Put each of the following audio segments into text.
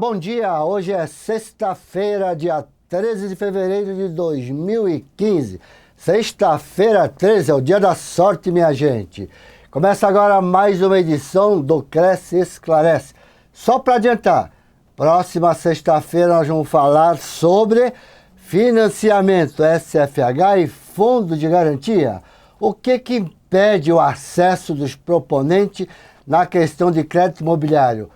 bom dia! Hoje é sexta-feira, dia 13 de fevereiro de 2015. Sexta-feira 13 é o dia da sorte, minha gente. Começa agora mais uma edição do Cresce Esclarece. Só para adiantar, próxima sexta-feira nós vamos falar sobre financiamento SFH e fundo de garantia. O que impede o acesso dos proponentes na questão de crédito imobiliário?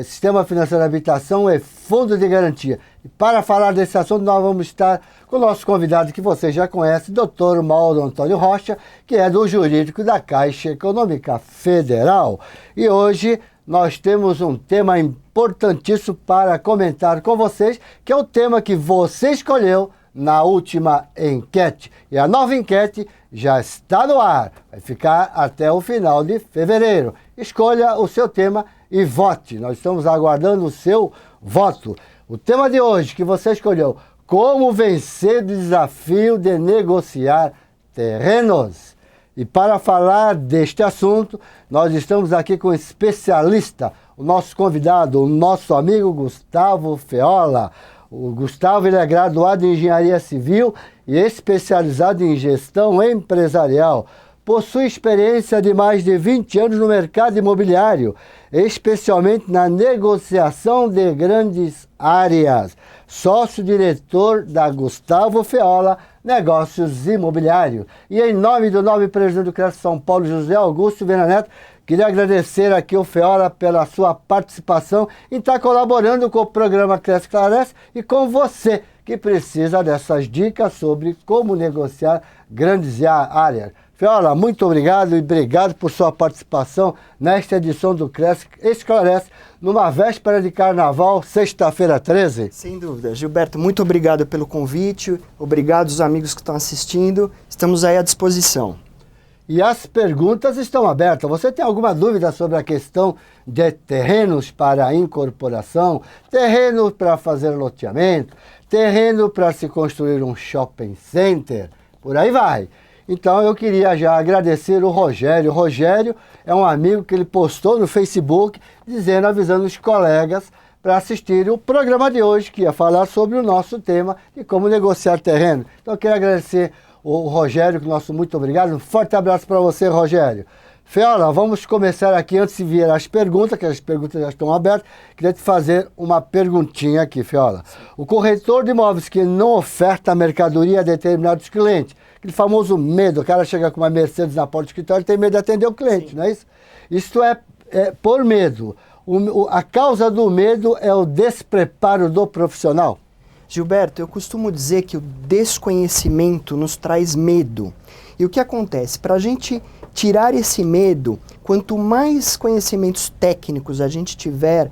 Sistema Financeiro de Habitação e Fundo de Garantia. E para falar desse assunto, nós vamos estar com o nosso convidado que você já conhece, Dr. Mauro Antônio Rocha, que é do Jurídico da Caixa Econômica Federal. E hoje nós temos um tema importantíssimo para comentar com vocês, que é o tema que você escolheu na última enquete. E a nova enquete já está no ar. Vai ficar até o final de fevereiro. Escolha o seu tema e vote. Nós estamos aguardando o seu voto. O tema de hoje que você escolheu: como vencer o desafio de negociar terrenos. E para falar deste assunto, nós estamos aqui com um especialista, o nosso convidado, o nosso amigo Gustavo Feola. O Gustavo ele é graduado em Engenharia Civil e especializado em Gestão Empresarial. Possui experiência de mais de 20 anos no mercado imobiliário, especialmente na negociação de grandes áreas. Sócio-diretor da Gustavo Feola Negócios Imobiliários. E em nome do novo presidente do Cresce São Paulo, José Augusto Viana Neto, queria agradecer aqui ao Feola pela sua participação em estar colaborando com o programa Cresce Esclarece e com você que precisa dessas dicas sobre como negociar grandes áreas. Feola, muito obrigado e obrigado por sua participação nesta edição do Cresce Esclarece, numa véspera de carnaval, sexta-feira 13. Sem dúvida. Gilberto, muito obrigado pelo convite, obrigado aos amigos que estão assistindo, estamos aí à disposição. E as perguntas estão abertas. Você tem alguma dúvida sobre a questão de terrenos para incorporação, terreno para fazer loteamento, terreno para se construir um shopping center, por aí vai. Então eu queria já agradecer o Rogério. O Rogério é um amigo que ele postou no Facebook, avisando os colegas para assistirem o programa de hoje, que ia falar sobre o nosso tema de como negociar terreno. Então eu quero agradecer o Rogério, nosso muito obrigado. Um forte abraço para você, Rogério. Feola, vamos começar aqui antes de vir as perguntas, que as perguntas já estão abertas. Queria te fazer uma perguntinha aqui, Feola. O corretor de imóveis que não oferta a mercadoria a determinados clientes, aquele famoso medo, o cara chega com uma Mercedes na porta do escritório e tem medo de atender o cliente, não é isso? Isso é por medo. A causa do medo é o despreparo do profissional. Gilberto, eu costumo dizer que o desconhecimento nos traz medo. E o que acontece? Para a gente tirar esse medo, quanto mais conhecimentos técnicos a gente tiver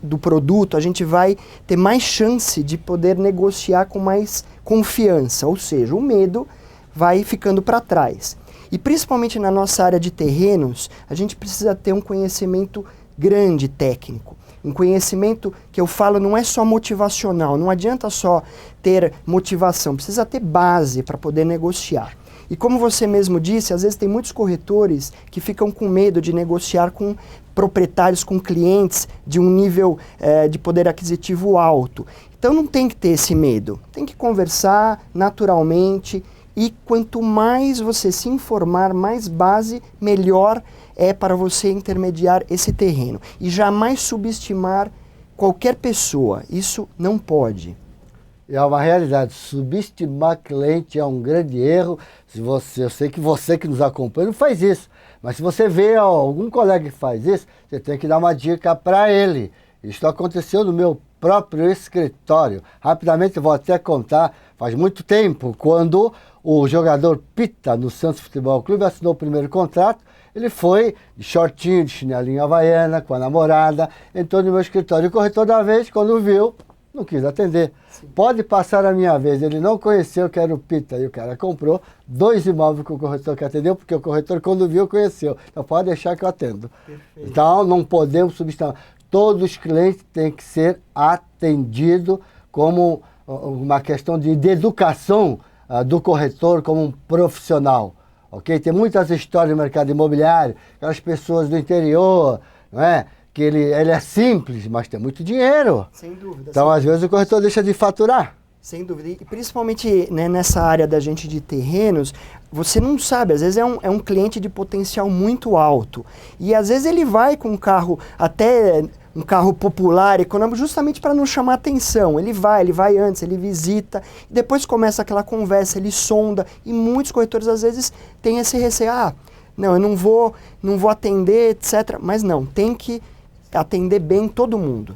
do produto, a gente vai ter mais chance de poder negociar com mais confiança. Ou seja, o medo vai ficando para trás. E principalmente na nossa área de terrenos, a gente precisa ter um conhecimento grande técnico. Um conhecimento que eu falo não é só motivacional, não adianta só ter motivação, precisa ter base para poder negociar. E como você mesmo disse, às vezes tem muitos corretores que ficam com medo de negociar com proprietários, com clientes de um nível de poder aquisitivo alto. Então não tem que ter esse medo, tem que conversar naturalmente e quanto mais você se informar, mais base, melhor é para você intermediar esse terreno. E jamais subestimar qualquer pessoa, isso não pode. É uma realidade, subestimar cliente é um grande erro. Eu sei que você que nos acompanha não faz isso, mas se você vê algum colega que faz isso, você tem que dar uma dica para ele. Isso aconteceu no meu próprio escritório. Rapidamente eu vou até contar, faz muito tempo, quando o jogador Pita, no Santos Futebol Clube, assinou o primeiro contrato, ele foi de shortinho, de chinelinho havaiana, com a namorada, entrou no meu escritório. E o corretor da vez, quando viu, não quis atender. Sim. Pode passar a minha vez. Ele não conheceu que era o Pita. E o cara comprou 2 imóveis com o corretor que atendeu, porque o corretor, quando viu, conheceu. Então pode deixar que eu atendo. Perfeito. Então não podemos subestimar. Todos os clientes têm que ser atendidos como uma questão de educação do corretor como um profissional. Okay? Tem muitas histórias no mercado imobiliário, aquelas pessoas do interior, não é? que ele é simples, mas tem muito dinheiro. Sem dúvida. Então, às vezes, o corretor deixa de faturar. Sem dúvida. E principalmente, né, nessa área da gente de terrenos, você não sabe, às vezes é um cliente de potencial muito alto. E às vezes ele vai com um carro, até um carro popular, econômico, justamente para não chamar atenção. Ele vai antes, ele visita, e depois começa aquela conversa, ele sonda. E muitos corretores às vezes têm esse receio, não, eu não vou atender, etc. Mas não, tem que atender bem todo mundo.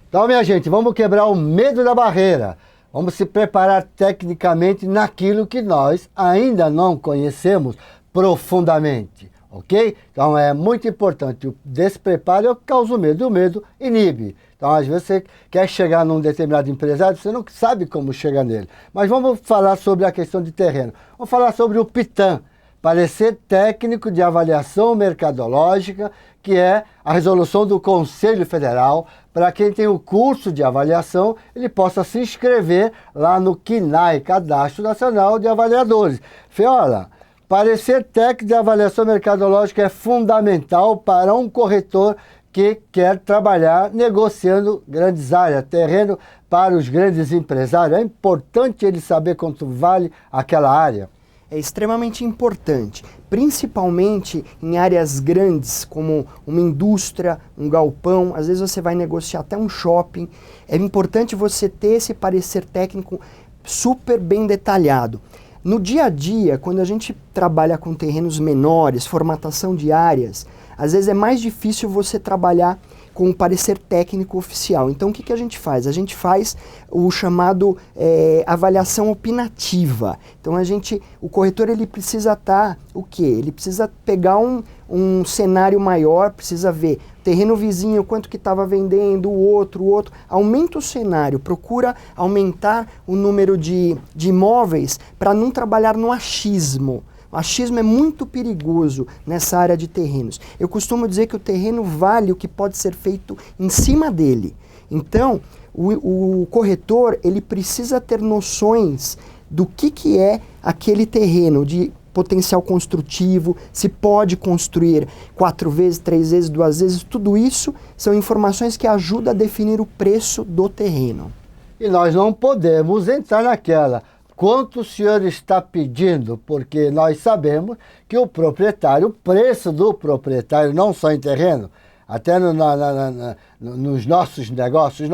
Então, minha gente, vamos quebrar o medo da barreira. Vamos se preparar tecnicamente naquilo que nós ainda não conhecemos profundamente, ok? Então é muito importante. O despreparo é o que causa o medo. O medo inibe. Então às vezes você quer chegar num determinado empresário, você não sabe como chegar nele. Mas vamos falar sobre a questão de terreno. Vamos falar sobre o PITAM, Parecer Técnico de Avaliação Mercadológica, que é a resolução do Conselho Federal. Para quem tem o curso de avaliação, ele possa se inscrever lá no CNAE, Cadastro Nacional de Avaliadores. Feola, parecer técnico de avaliação mercadológica é fundamental para um corretor que quer trabalhar negociando grandes áreas, terreno para os grandes empresários. É importante ele saber quanto vale aquela área. É extremamente importante, principalmente em áreas grandes, como uma indústria, um galpão, às vezes você vai negociar até um shopping. É importante você ter esse parecer técnico super bem detalhado. No dia a dia, quando a gente trabalha com terrenos menores, formatação de áreas, às vezes é mais difícil você trabalhar com o parecer técnico oficial. Então, o que a gente faz? A gente faz o chamado avaliação opinativa. Então, o corretor ele precisa estar o quê? Ele precisa pegar um cenário maior, precisa ver terreno vizinho, quanto que estava vendendo, o outro. Aumenta o cenário, procura aumentar o número de imóveis para não trabalhar no achismo. O achismo é muito perigoso nessa área de terrenos. Eu costumo dizer que o terreno vale o que pode ser feito em cima dele. Então, o corretor ele precisa ter noções do que é aquele terreno, de potencial construtivo, se pode construir 4 vezes, 3 vezes, 2 vezes. Tudo isso são informações que ajudam a definir o preço do terreno. E nós não podemos entrar naquela... Quanto o senhor está pedindo? Porque nós sabemos que o proprietário, o preço do proprietário, não só em terreno, até nos nossos negócios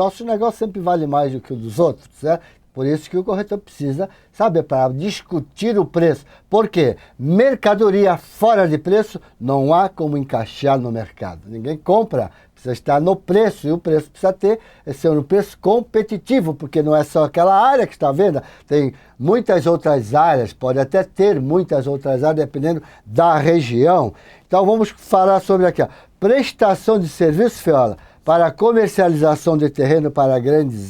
sempre vale mais do que o dos outros, certo? Por isso que o corretor precisa saber para discutir o preço. Por quê? Mercadoria fora de preço não há como encaixar no mercado. Ninguém compra, precisa estar no preço. E o preço precisa ser um preço competitivo, porque não é só aquela área que está vendo. Tem muitas outras áreas, pode até ter muitas outras áreas, dependendo da região. Então vamos falar sobre aqui, ó. Prestação de serviço, Feola, para a comercialização de terreno para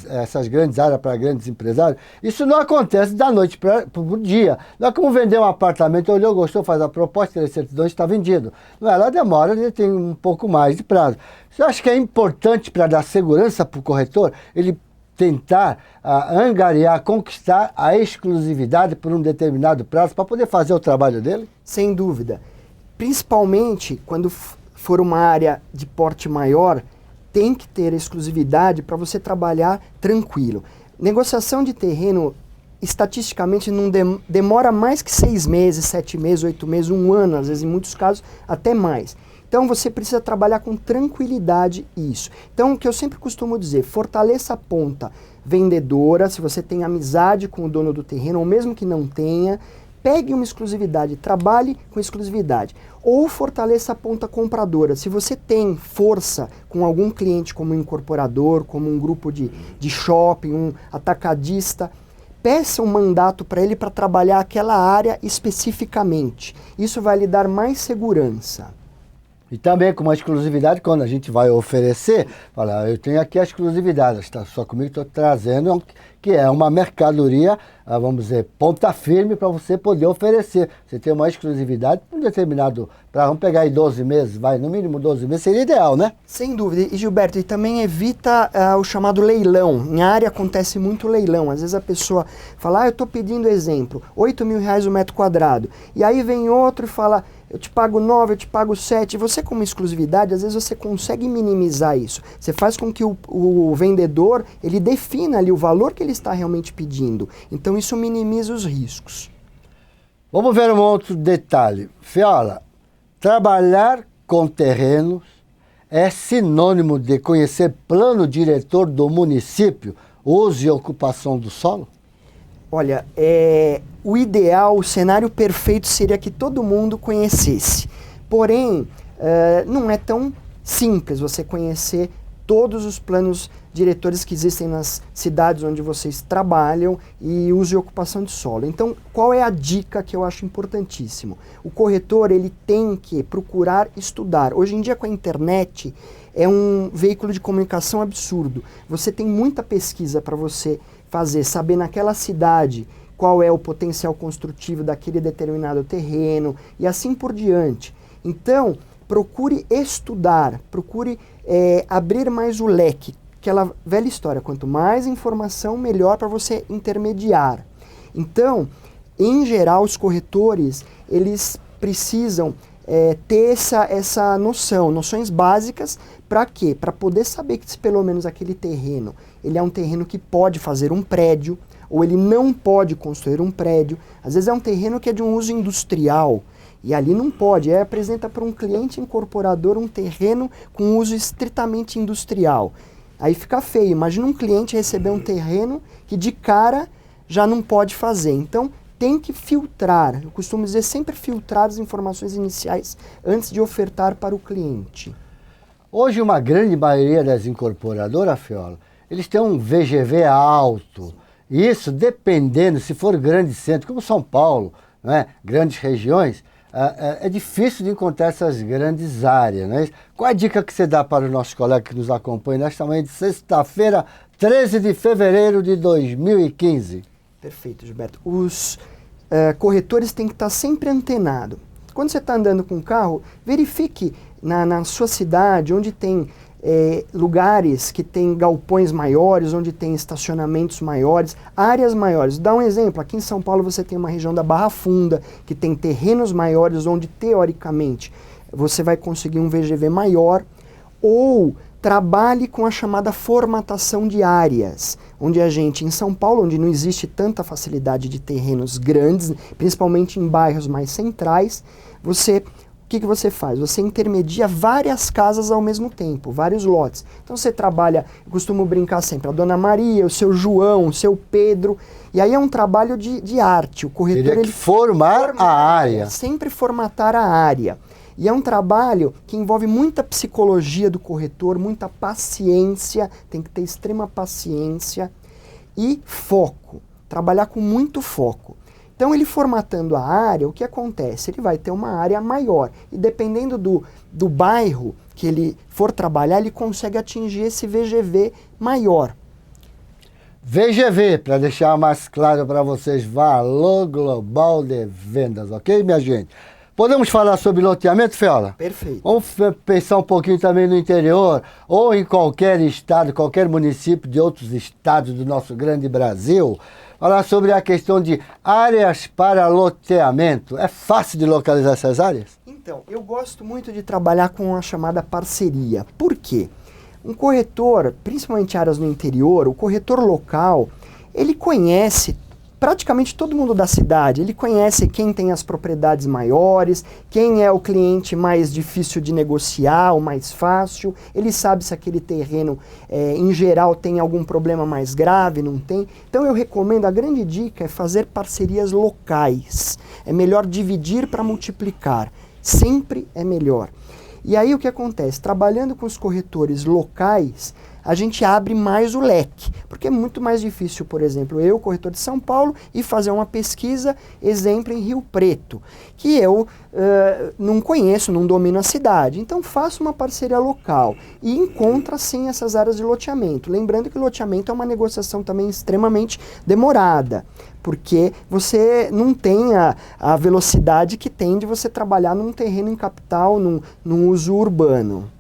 essas grandes áreas, para grandes empresários. Isso não acontece da noite para o dia. Não é como vender um apartamento, olhou, gostou, faz a proposta, tem certidão, está vendido. Não, ela demora, ele tem um pouco mais de prazo. Você acha que é importante para dar segurança para o corretor, ele tentar angariar, conquistar a exclusividade por um determinado prazo para poder fazer o trabalho dele? Sem dúvida. Principalmente quando for uma área de porte maior, tem que ter exclusividade para você trabalhar tranquilo. Negociação de terreno, estatisticamente, não demora mais que 6 meses, 7 meses, 8 meses, 1 ano, às vezes, em muitos casos, até mais. Então, você precisa trabalhar com tranquilidade isso. Então, o que eu sempre costumo dizer, fortaleça a ponta vendedora, se você tem amizade com o dono do terreno, ou mesmo que não tenha, pegue uma exclusividade, trabalhe com exclusividade. Ou fortaleça a ponta compradora. Se você tem força com algum cliente, como um incorporador, como um grupo de shopping, um atacadista, peça um mandato para ele para trabalhar aquela área especificamente. Isso vai lhe dar mais segurança. E também com uma exclusividade, quando a gente vai oferecer, fala, eu tenho aqui a exclusividade, está só comigo, estou trazendo, que é uma mercadoria, vamos dizer, ponta firme para você poder oferecer. Você tem uma exclusividade para um determinado, vamos pegar aí 12 meses, vai, no mínimo 12 meses, seria ideal, né? Sem dúvida. E Gilberto, e também evita o chamado leilão. Em área acontece muito leilão. Às vezes a pessoa fala, eu estou pedindo exemplo, R$8.000 o metro quadrado. E aí vem outro e fala, eu te pago 9, eu te pago 7. Você com uma exclusividade, às vezes você consegue minimizar isso. Você faz com que o vendedor, ele defina ali o valor que ele está realmente pedindo. Então isso minimiza os riscos. Vamos ver um outro detalhe. Fiola, trabalhar com terrenos é sinônimo de conhecer plano diretor do município, uso e ocupação do solo? Olha, o ideal, o cenário perfeito seria que todo mundo conhecesse. Porém, não é tão simples você conhecer todos os planos diretores que existem nas cidades onde vocês trabalham e uso e ocupação de solo. Então, qual é a dica que eu acho importantíssimo? O corretor, ele tem que procurar estudar. Hoje em dia, com a internet, é um veículo de comunicação absurdo. Você tem muita pesquisa para você fazer, saber naquela cidade qual é o potencial construtivo daquele determinado terreno e assim por diante. Então, procure estudar, procure abrir mais o leque. Aquela velha história, quanto mais informação, melhor para você intermediar. Então, em geral, os corretores, eles precisam ter essa noção, noções básicas, para quê? Para poder saber que se pelo menos aquele terreno, ele é um terreno que pode fazer um prédio, ou ele não pode construir um prédio. Às vezes é um terreno que é de um uso industrial, e ali não pode. Apresenta para um cliente incorporador um terreno com uso estritamente industrial. Aí fica feio. Imagina um cliente receber um terreno que de cara já não pode fazer. Então, tem que filtrar. Eu costumo dizer sempre filtrar as informações iniciais antes de ofertar para o cliente. Hoje, uma grande maioria das incorporadoras, Fiola, eles têm um VGV alto. E isso, dependendo, se for grande centro, como São Paulo, né, grandes regiões, é difícil de encontrar essas grandes áreas. Né? Qual a dica que você dá para os nossos colegas que nos acompanham nesta manhã de sexta-feira, 13 de fevereiro de 2015? Perfeito, Gilberto. Os corretores têm que estar sempre antenados. Quando você está andando com o carro, verifique na sua cidade, onde tem lugares que tem galpões maiores, onde tem estacionamentos maiores, áreas maiores. Dá um exemplo, aqui em São Paulo você tem uma região da Barra Funda, que tem terrenos maiores, onde teoricamente você vai conseguir um VGV maior, ou trabalhe com a chamada formatação de áreas, onde a gente, em São Paulo, onde não existe tanta facilidade de terrenos grandes, principalmente em bairros mais centrais, o que você faz? Você intermedia várias casas ao mesmo tempo, vários lotes. Então você trabalha, eu costumo brincar sempre, a Dona Maria, o seu João, o seu Pedro, e aí é um trabalho de arte. O corretor Teria que formar a área. Sempre formatar a área. E é um trabalho que envolve muita psicologia do corretor, muita paciência, tem que ter extrema paciência e foco. Trabalhar com muito foco. Então, ele formatando a área, o que acontece? Ele vai ter uma área maior. E dependendo do bairro que ele for trabalhar, ele consegue atingir esse VGV maior. VGV, para deixar mais claro para vocês, Valor Global de Vendas, ok, minha gente? Podemos falar sobre loteamento, Fiola? Perfeito. Vamos pensar um pouquinho também no interior, ou em qualquer estado, qualquer município de outros estados do nosso grande Brasil. Falar sobre a questão de áreas para loteamento. É fácil de localizar essas áreas? Então, eu gosto muito de trabalhar com a chamada parceria. Por quê? Um corretor, principalmente áreas no interior, o corretor local, ele conhece praticamente todo mundo da cidade. Ele conhece quem tem as propriedades maiores, quem é o cliente mais difícil de negociar, o mais fácil. Ele sabe se aquele terreno, em geral, tem algum problema mais grave, não tem. Então eu recomendo, a grande dica é fazer parcerias locais. É melhor dividir para multiplicar. Sempre é melhor. E aí o que acontece? Trabalhando com os corretores locais, a gente abre mais o leque, porque é muito mais difícil, por exemplo, eu, corretor de São Paulo, e fazer uma pesquisa, exemplo, em Rio Preto, que eu não conheço, não domino a cidade. Então faço uma parceria local e encontra sim essas áreas de loteamento. Lembrando que loteamento é uma negociação também extremamente demorada, porque você não tem a velocidade que tem de você trabalhar num terreno em capital, num uso urbano.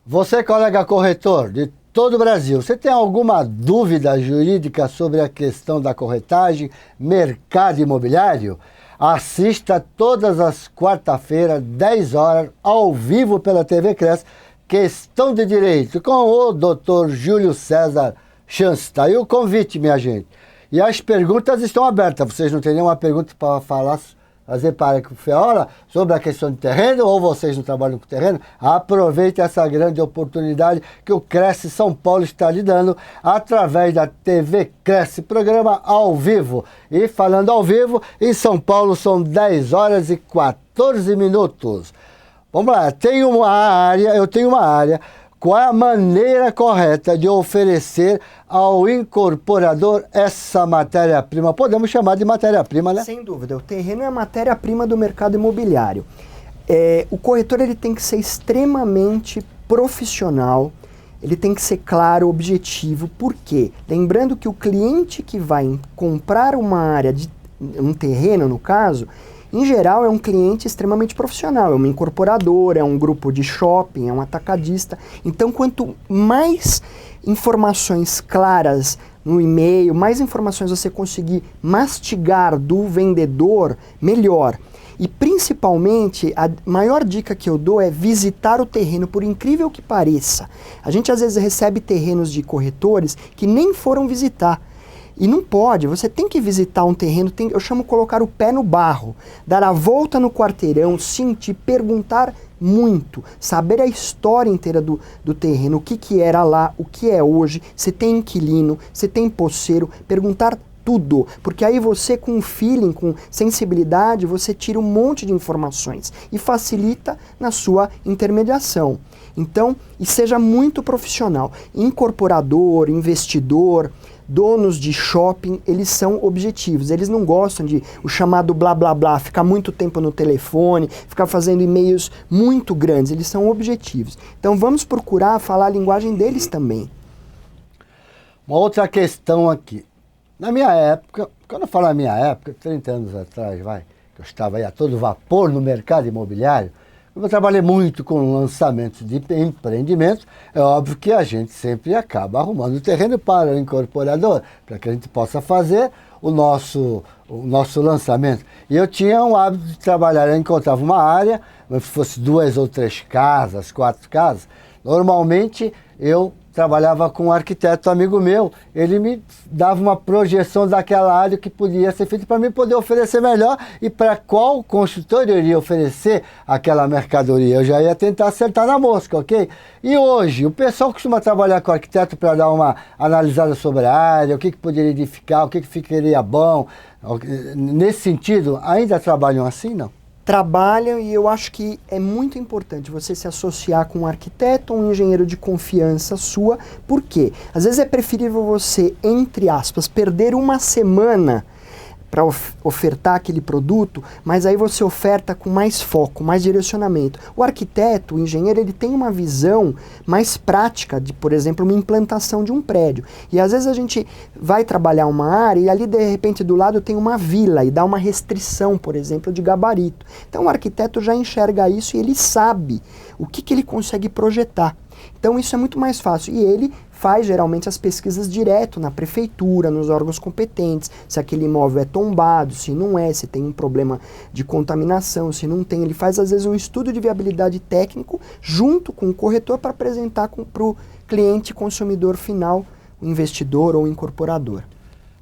Você, colega corretor de todo o Brasil, você tem alguma dúvida jurídica sobre a questão da corretagem, mercado imobiliário? Assista todas as quarta-feiras, 10 horas, ao vivo pela TV Cresce, Questão de Direito, com o Dr. Júlio César Chance. Está aí o convite, minha gente. E as perguntas estão abertas. Vocês não têm nenhuma pergunta para fazer para o Feola sobre a questão de terreno, ou vocês não trabalham com terreno? Aproveite essa grande oportunidade que o Cresce São Paulo está lhe dando através da TV Cresce, programa ao vivo. E falando ao vivo, em São Paulo são 10 horas e 14 minutos. Vamos lá, eu tenho uma área. Qual é a maneira correta de oferecer ao incorporador essa matéria-prima? Podemos chamar de matéria-prima, né? Sem dúvida, o terreno é a matéria-prima do mercado imobiliário. O corretor ele tem que ser extremamente profissional, ele tem que ser claro, objetivo. Por quê? Lembrando que o cliente que vai comprar uma área, um terreno no caso, em geral, é um cliente extremamente profissional, é uma incorporadora, é um grupo de shopping, é um atacadista. Então, quanto mais informações claras no e-mail, mais informações você conseguir mastigar do vendedor, melhor. E, principalmente, a maior dica que eu dou é visitar o terreno, por incrível que pareça. A gente, às vezes, recebe terrenos de corretores que nem foram visitar. E não pode, você tem que visitar um terreno, eu chamo colocar o pé no barro, dar a volta no quarteirão, sentir, perguntar muito, saber a história inteira do terreno, o que era lá, o que é hoje, se tem inquilino, se tem poceiro, perguntar tudo, porque aí você com feeling, com sensibilidade, você tira um monte de informações e facilita na sua intermediação. Então, e seja muito profissional, incorporador, investidor, donos de shopping, eles são objetivos, eles não gostam de o chamado blá blá blá, ficar muito tempo no telefone, ficar fazendo e-mails muito grandes, eles são objetivos. Então vamos procurar falar a linguagem deles também. Uma outra questão aqui. Na minha época, quando eu falo na minha época, 30 anos atrás, que eu estava aí a todo vapor no mercado imobiliário, eu trabalhei muito com lançamentos de empreendimentos. É óbvio que a gente sempre acaba arrumando terreno para o incorporador, para que a gente possa fazer o nosso lançamento. E eu tinha um hábito de trabalhar, eu encontrava uma área, se fosse 2 ou 3 casas, 4 casas, normalmente eu trabalhava com um arquiteto amigo meu, ele me dava uma projeção daquela área que podia ser feita para mim poder oferecer melhor e para qual construtor eu iria oferecer aquela mercadoria. Eu já ia tentar acertar na mosca, ok? E hoje, o pessoal costuma trabalhar com o arquiteto para dar uma analisada sobre a área, o que poderia edificar, o que ficaria bom. Nesse sentido, ainda trabalham assim, não? Trabalham, e eu acho que é muito importante você se associar com um arquiteto ou um engenheiro de confiança sua. Por quê? Às vezes é preferível você, entre aspas, perder uma semana para ofertar aquele produto, mas aí você oferta com mais foco, mais direcionamento. O arquiteto, o engenheiro, ele tem uma visão mais prática de, por exemplo, uma implantação de um prédio. E às vezes a gente vai trabalhar uma área e ali de repente do lado tem uma vila e dá uma restrição, por exemplo, de gabarito. Então o arquiteto já enxerga isso e ele sabe o que ele consegue projetar. Então isso é muito mais fácil e ele faz geralmente as pesquisas direto na prefeitura, nos órgãos competentes, se aquele imóvel é tombado, se não é, se tem um problema de contaminação, se não tem. Ele faz às vezes um estudo de viabilidade técnico junto com o corretor para apresentar para o cliente consumidor final, o investidor ou o incorporador.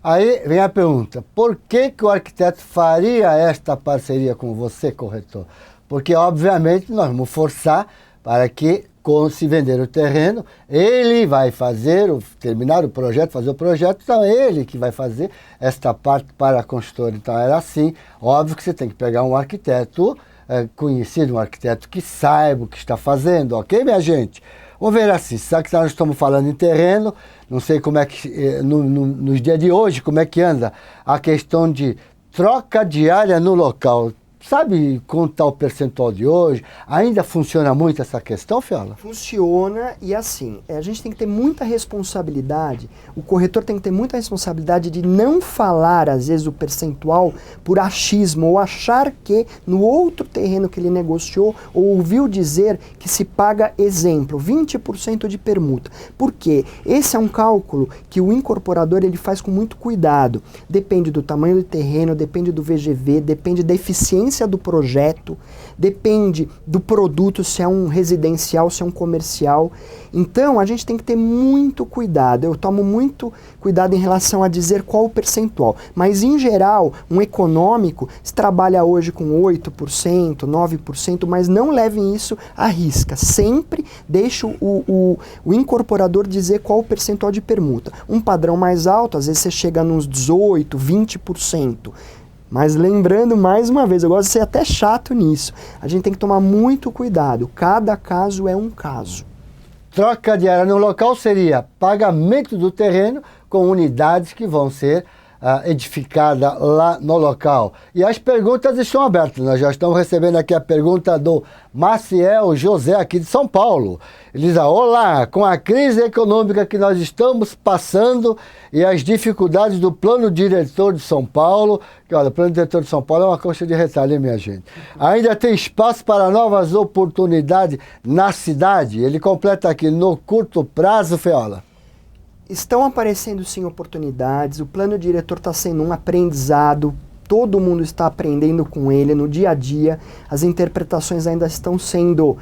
Aí vem a pergunta, por que o arquiteto faria esta parceria com você, corretor? Porque obviamente nós vamos forçar para que, se vender o terreno, ele vai terminar o projeto, fazer o projeto, então é ele que vai fazer esta parte para a construtora. Então era assim, óbvio que você tem que pegar um arquiteto conhecido, um arquiteto que saiba o que está fazendo, ok, minha gente? Vamos ver assim, sabe que nós estamos falando em terreno, não sei como é que, nos dias de hoje, como é que anda a questão de troca de área no local. sabe quanto está o percentual de hoje? Ainda funciona muito essa questão, Fiola? Funciona e assim, a gente tem que ter muita responsabilidade, o corretor tem que ter muita responsabilidade de não falar, às vezes, o percentual por achismo, ou achar que no outro terreno que ele negociou, ou ouviu dizer que se paga, exemplo, 20% de permuta. Por quê? Esse é um cálculo que o incorporador ele faz com muito cuidado. Depende do tamanho do terreno, depende do VGV, depende da eficiência do projeto, depende do produto, se é um residencial, se é um comercial. Então, a gente tem que ter muito cuidado. Eu tomo muito cuidado em relação a dizer qual o percentual. Mas, em geral, um econômico se trabalha hoje com 8%, 9%, mas não levem isso à risca. Sempre deixe o incorporador dizer qual o percentual de permuta. Um padrão mais alto, às vezes você chega nos 18%, 20%. Mas lembrando, mais uma vez, eu gosto de ser até chato nisso. A gente tem que tomar muito cuidado. Cada caso é um caso. Troca de área no local seria pagamento do terreno com unidades que vão ser edificadas lá no local. E as perguntas estão abertas. Nós já estamos recebendo aqui a pergunta do Maciel José, aqui de São Paulo. Ele diz: olá, com a crise econômica que nós estamos passando e as dificuldades do plano diretor de São Paulo, que olha, o plano diretor de São Paulo é uma coxa de retalho, hein, minha gente? Ainda tem espaço para novas oportunidades na cidade? Ele completa aqui: no curto prazo, Feola. Estão aparecendo sim oportunidades, o plano diretor está sendo um aprendizado, todo mundo está aprendendo com ele no dia a dia, as interpretações ainda estão sendo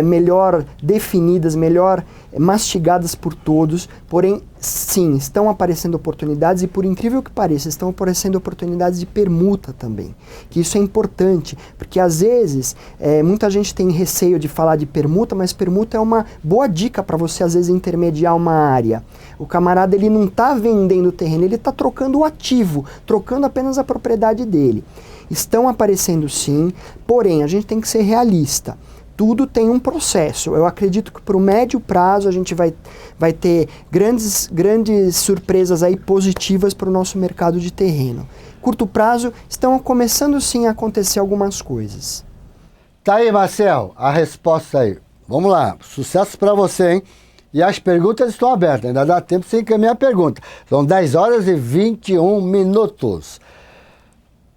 melhor definidas, melhor mastigadas por todos, porém, sim, estão aparecendo oportunidades e, por incrível que pareça, estão aparecendo oportunidades de permuta também, que isso é importante, porque às vezes muita gente tem receio de falar de permuta, mas permuta é uma boa dica para você, às vezes, intermediar uma área. O camarada, ele não está vendendo o terreno, ele está trocando o ativo, trocando apenas a propriedade dele. Estão aparecendo sim, porém, a gente tem que ser realista. Tudo tem um processo. Eu acredito que para o médio prazo a gente vai ter grandes surpresas aí positivas para o nosso mercado de terreno. Curto prazo, estão começando sim a acontecer algumas coisas. Tá aí, Marcel, a resposta aí. Vamos lá, sucesso para você, hein? E as perguntas estão abertas, ainda dá tempo de você encaminhar a pergunta. São 10 horas e 21 minutos.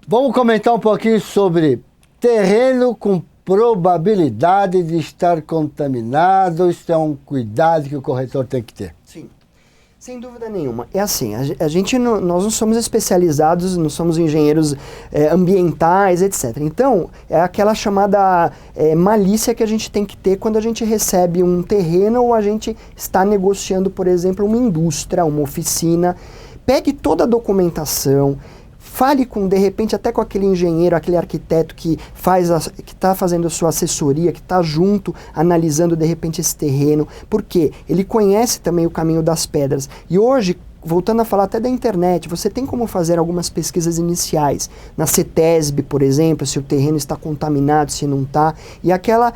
Vamos comentar um pouquinho sobre terreno com probabilidade de estar contaminado. Isso é um cuidado que o corretor tem que ter. Sim, sem dúvida nenhuma. É assim, nós não somos especializados, não somos engenheiros ambientais, etc. Então, é aquela chamada malícia que a gente tem que ter quando a gente recebe um terreno ou a gente está negociando, por exemplo, uma indústria, uma oficina. Pegue toda a documentação, fale com, de repente, até com aquele engenheiro, aquele arquiteto que está fazendo a sua assessoria, que está junto, analisando, de repente, esse terreno, porque ele conhece também o caminho das pedras. E hoje, voltando a falar até da internet, você tem como fazer algumas pesquisas iniciais, na CETESB, por exemplo, se o terreno está contaminado, se não está, e aquela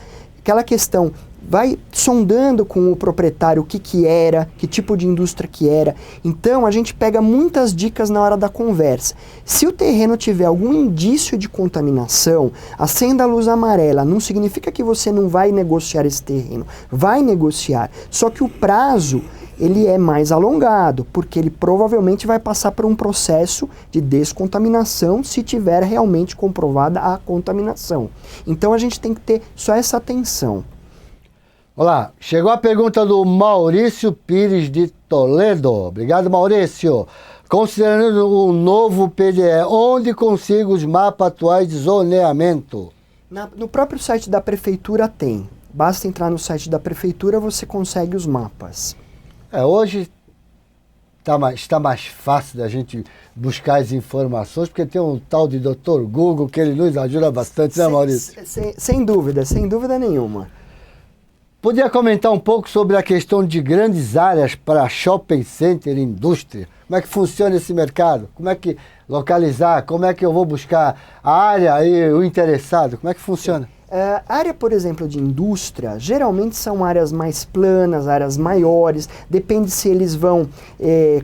questão, vai sondando com o proprietário o que era, que tipo de indústria que era. Então, a gente pega muitas dicas na hora da conversa. Se o terreno tiver algum indício de contaminação, acenda a luz amarela. Não significa que você não vai negociar esse terreno. Vai negociar. Só que o prazo, ele é mais alongado, porque ele provavelmente vai passar por um processo de descontaminação se tiver realmente comprovada a contaminação. Então, a gente tem que ter só essa atenção. Olá, chegou a pergunta do Maurício Pires de Toledo. Obrigado, Maurício. Considerando o novo PDE, onde consigo os mapas atuais de zoneamento? No próprio site da prefeitura tem. Basta entrar no site da prefeitura, você consegue os mapas. Hoje está mais fácil da gente buscar as informações, porque tem um tal de Dr. Google que ele nos ajuda bastante, né, Maurício? Sem dúvida nenhuma. Podia comentar um pouco sobre a questão de grandes áreas para shopping center e indústria? Como é que funciona esse mercado? Como é que localizar? Como é que eu vou buscar a área e o interessado? Como é que funciona? A área, por exemplo, de indústria, geralmente são áreas mais planas, áreas maiores, depende se eles vão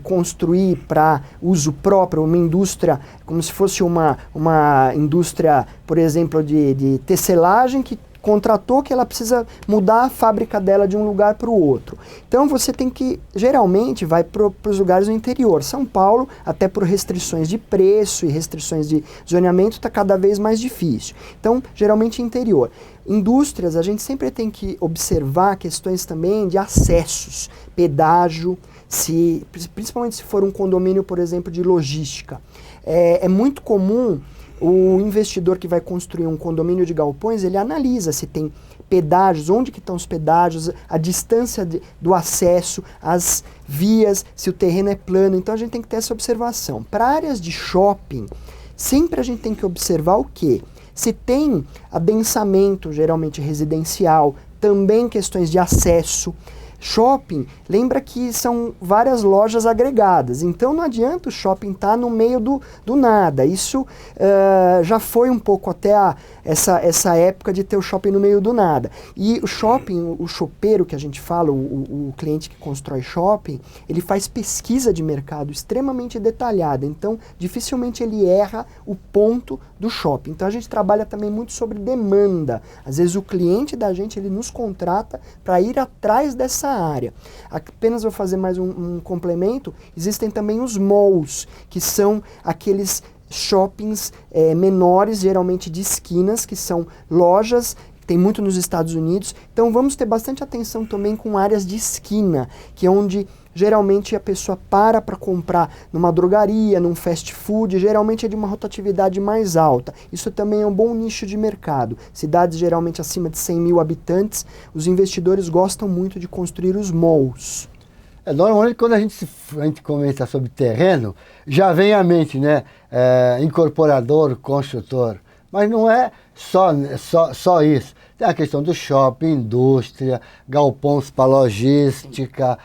construir para uso próprio, uma indústria, como se fosse uma indústria, por exemplo, de tecelagem que contratou que ela precisa mudar a fábrica dela de um lugar para o outro. Então você tem que, geralmente, vai para os lugares do interior. São Paulo, até por restrições de preço e restrições de zoneamento, está cada vez mais difícil. Então, geralmente interior. Indústrias, a gente sempre tem que observar questões também de acessos, pedágio, principalmente se for um condomínio, por exemplo, de logística. É muito comum o investidor que vai construir um condomínio de galpões, ele analisa se tem pedágios, onde que estão os pedágios, a distância do acesso, as vias, se o terreno é plano. Então a gente tem que ter essa observação. Para áreas de shopping, sempre a gente tem que observar o quê? Se tem adensamento, geralmente residencial, também questões de acesso. Shopping, lembra que são várias lojas agregadas, então não adianta o shopping estar no meio do nada. Isso já foi um pouco até essa época de ter o shopping no meio do nada. E o shopping, o shoppeiro que a gente fala, o cliente que constrói shopping, ele faz pesquisa de mercado extremamente detalhada, então dificilmente ele erra o ponto do shopping. Então a gente trabalha também muito sobre demanda. Às vezes o cliente da gente, ele nos contrata para ir atrás dessa área. Apenas vou fazer mais um complemento. Existem também os malls, que são aqueles shoppings menores, geralmente de esquinas, que são lojas, tem muito nos Estados Unidos. Então vamos ter bastante atenção também com áreas de esquina, que é onde geralmente a pessoa para comprar numa drogaria, num fast food, geralmente é de uma rotatividade mais alta. Isso também é um bom nicho de mercado. Cidades geralmente acima de 100 mil habitantes, os investidores gostam muito de construir os malls. Normalmente quando a gente comenta sobre terreno, já vem à mente, né? Incorporador, construtor. Mas não é só isso. Tem a questão do shopping, indústria, galpões para logística.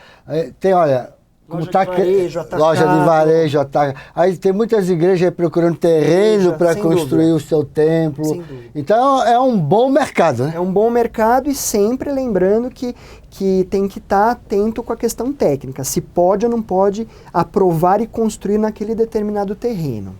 Tem, olha, como loja de varejo, atacado. Loja de varejo, atacado. Aí tem muitas igrejas aí procurando terreno para construir o seu templo. Então é um bom mercado, né? É um bom mercado e sempre lembrando que tem que estar atento com a questão técnica. Se pode ou não pode aprovar e construir naquele determinado terreno.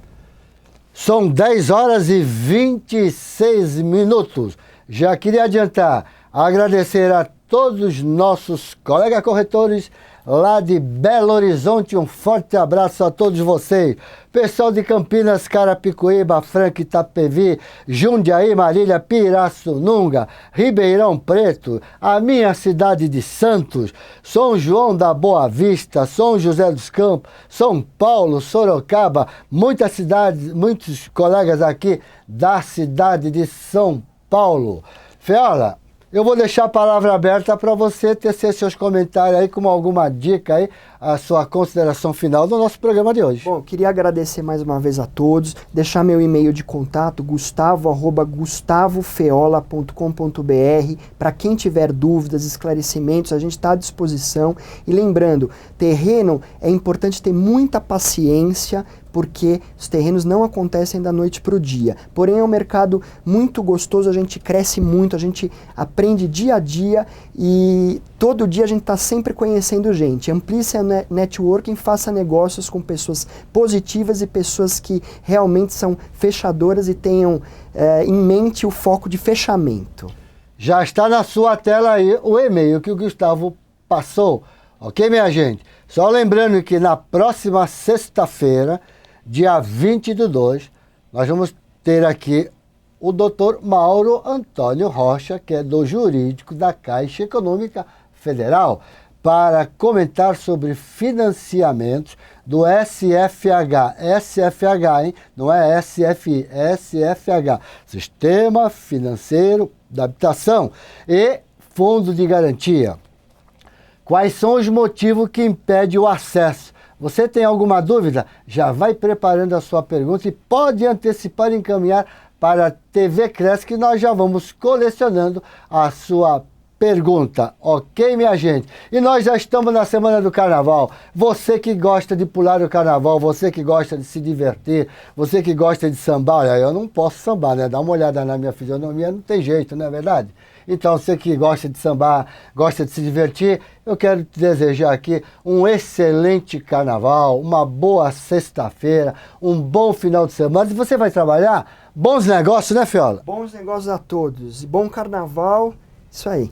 São 10 horas e 26 minutos. Já queria adiantar, agradecer a todos os nossos colegas corretores lá de Belo Horizonte. Um forte abraço a todos vocês. Pessoal de Campinas, Carapicuíba, Franca, Itapevi, Jundiaí, Marília, Pirassununga, Ribeirão Preto, a minha cidade de Santos, São João da Boa Vista, São José dos Campos, São Paulo, Sorocaba, muitas cidades, muitos colegas aqui da cidade de São Paulo. Feola, eu vou deixar a palavra aberta para você tecer seus comentários aí, com alguma dica aí, a sua consideração final do nosso programa de hoje. Bom, queria agradecer mais uma vez a todos, deixar meu e-mail de contato, gustavo@gustavofeola.com.br. Para quem tiver dúvidas, esclarecimentos, a gente está à disposição. E lembrando, terreno é importante ter muita paciência, porque os terrenos não acontecem da noite para o dia. Porém, é um mercado muito gostoso, a gente cresce muito, a gente aprende dia a dia e todo dia a gente está sempre conhecendo gente. Amplie seu networking, faça negócios com pessoas positivas e pessoas que realmente são fechadoras e tenham em mente o foco de fechamento. Já está na sua tela aí o e-mail que o Gustavo passou. Ok, minha gente? Só lembrando que na próxima sexta-feira, dia 20/2, nós vamos ter aqui o Dr. Mauro Antônio Rocha, que é do Jurídico da Caixa Econômica Federal, para comentar sobre financiamentos do SFH. SFH, hein? Não é SFI, SFH. Sistema Financeiro da Habitação e Fundo de Garantia. Quais são os motivos que impedem o acesso? Você tem alguma dúvida? Já vai preparando a sua pergunta e pode antecipar e encaminhar para a TV Cresce, que nós já vamos colecionando a sua pergunta, ok, minha gente? E nós já estamos na semana do carnaval. Você que gosta de pular o carnaval, você que gosta de se divertir, você que gosta de sambar, olha, eu não posso sambar, né? Dá uma olhada na minha fisionomia, não tem jeito, não é verdade? Então, você que gosta de sambar, gosta de se divertir, eu quero te desejar aqui um excelente carnaval, uma boa sexta-feira, um bom final de semana. Se você vai trabalhar, bons negócios, né, Fiola? Bons negócios a todos. E bom carnaval. Isso aí.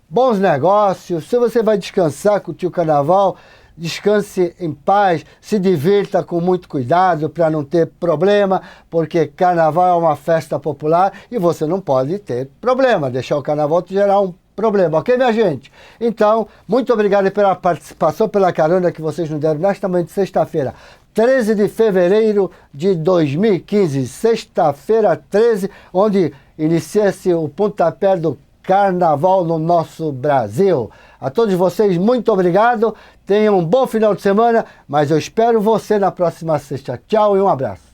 Bons negócios. Se você vai descansar, curtir o carnaval, descanse em paz, se divirta com muito cuidado para não ter problema, porque carnaval é uma festa popular e você não pode ter problema, deixar o carnaval te gerar um problema, ok, minha gente? Então, muito obrigado pela participação, pela carona que vocês nos deram nesta manhã de sexta-feira, 13 de fevereiro de 2015, sexta-feira 13, onde inicia-se o pontapé do Carnaval no nosso Brasil. A todos vocês, muito obrigado. Tenham um bom final de semana, mas eu espero você na próxima sexta. Tchau e um abraço.